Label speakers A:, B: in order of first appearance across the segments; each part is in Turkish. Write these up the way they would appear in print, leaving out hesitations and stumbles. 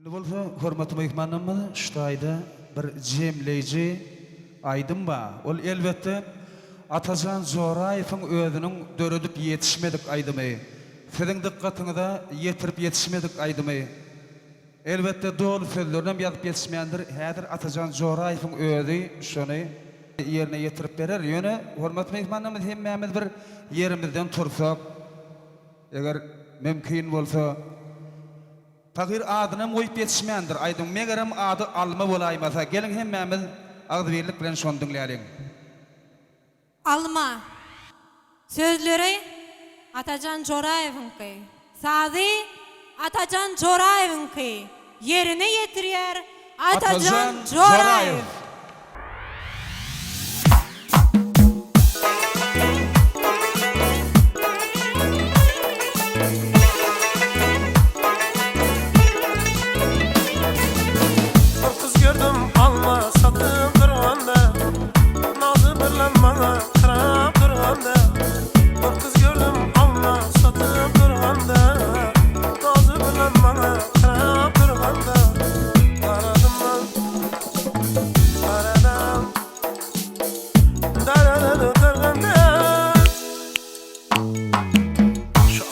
A: Bolsa hormatly mehmanlarymyz şu aýda bir jemleýji aýdym ba. Ol elbetde Atajan Zoraýewiň özüniň döredip ýetişmedik aýdymy. Siziň dikkatyňyza ýetirip ýetişmedik aýdymy. Elbetde dolu sözlerden ýazyp ýetişmeýändir. Häzir Atajan Zoraýewiň özü şonu ýerine ýetirip berer. Ýöne hormatly mehmanlarymyz hemmämiz bir ýerimizden tursak, eger mümkin bolsa Pagir adyny goýup ýetişmeýändir. Aýdym, megerem ady alma bolaýmasa, geliň hemmämiz agzybirlik bilen şonu dinläýäliň.
B: Alma. Sözleri Atajan Joraýewiňki. Sazy Atajan Joraýewiňki. Yerine ýetirýär Atajan Joraýew.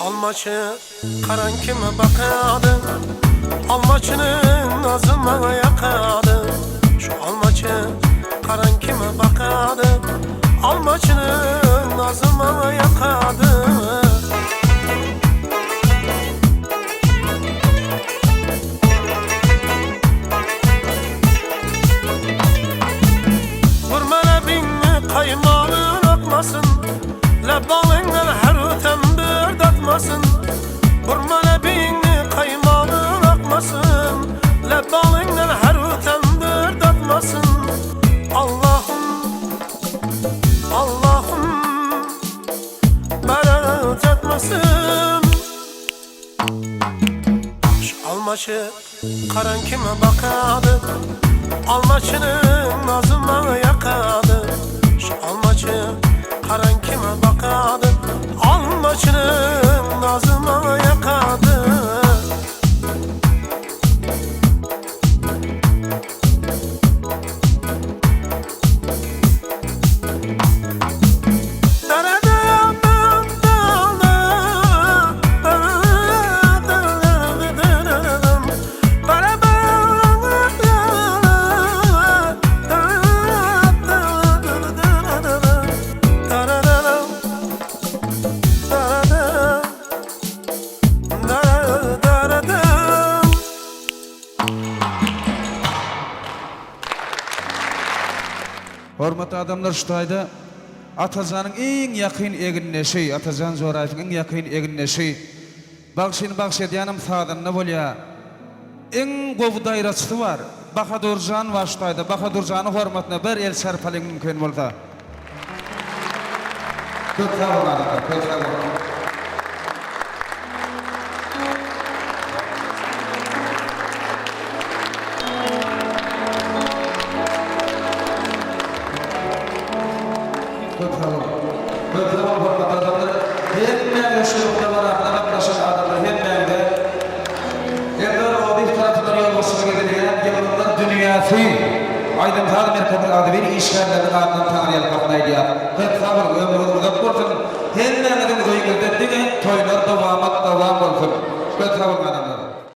C: Almaçı karan kime bakadı, almaçının nazıma yakadı. Şu almaçı karan kime bakadı, almaçının nazıma yakadı. Vurmana binni kaymalın akmasın, lebalından her ötem bir datmasın. Vurmana binni kaymalın akmasın, lebalından her ötem bir datmasın. Allah'ım, Allah'ım berat etmesin. Şu almaçı karan kime bakadı, almaçının nazıma yakadı. Şu almaçı karan kime bakadı, almaçının nazıma yakadı.
A: Hormatly adamlar, şu aýda Atajanyň iň ýakyn eginneşi, Atajan Zoraýewiň iň ýakyn eginneşi. Bagşyny bagşedýanym sadanyna bolýar. Iň gowy daýraçysy bar. Bahadurjan wa şu aýda Bahadurjany hormatna bir el şerpaliň mümkin bolsa. Köp sag bolady, köp sag bolady. Aydın Tağ Merkez'in adı bir işgärlerden adından tanıyan kapınaydıyar. Ve sabır ömrünü uzak olsun. Her ne kadar koyun gözlettiğine toylar devam olsun. Ve sabır adamlar.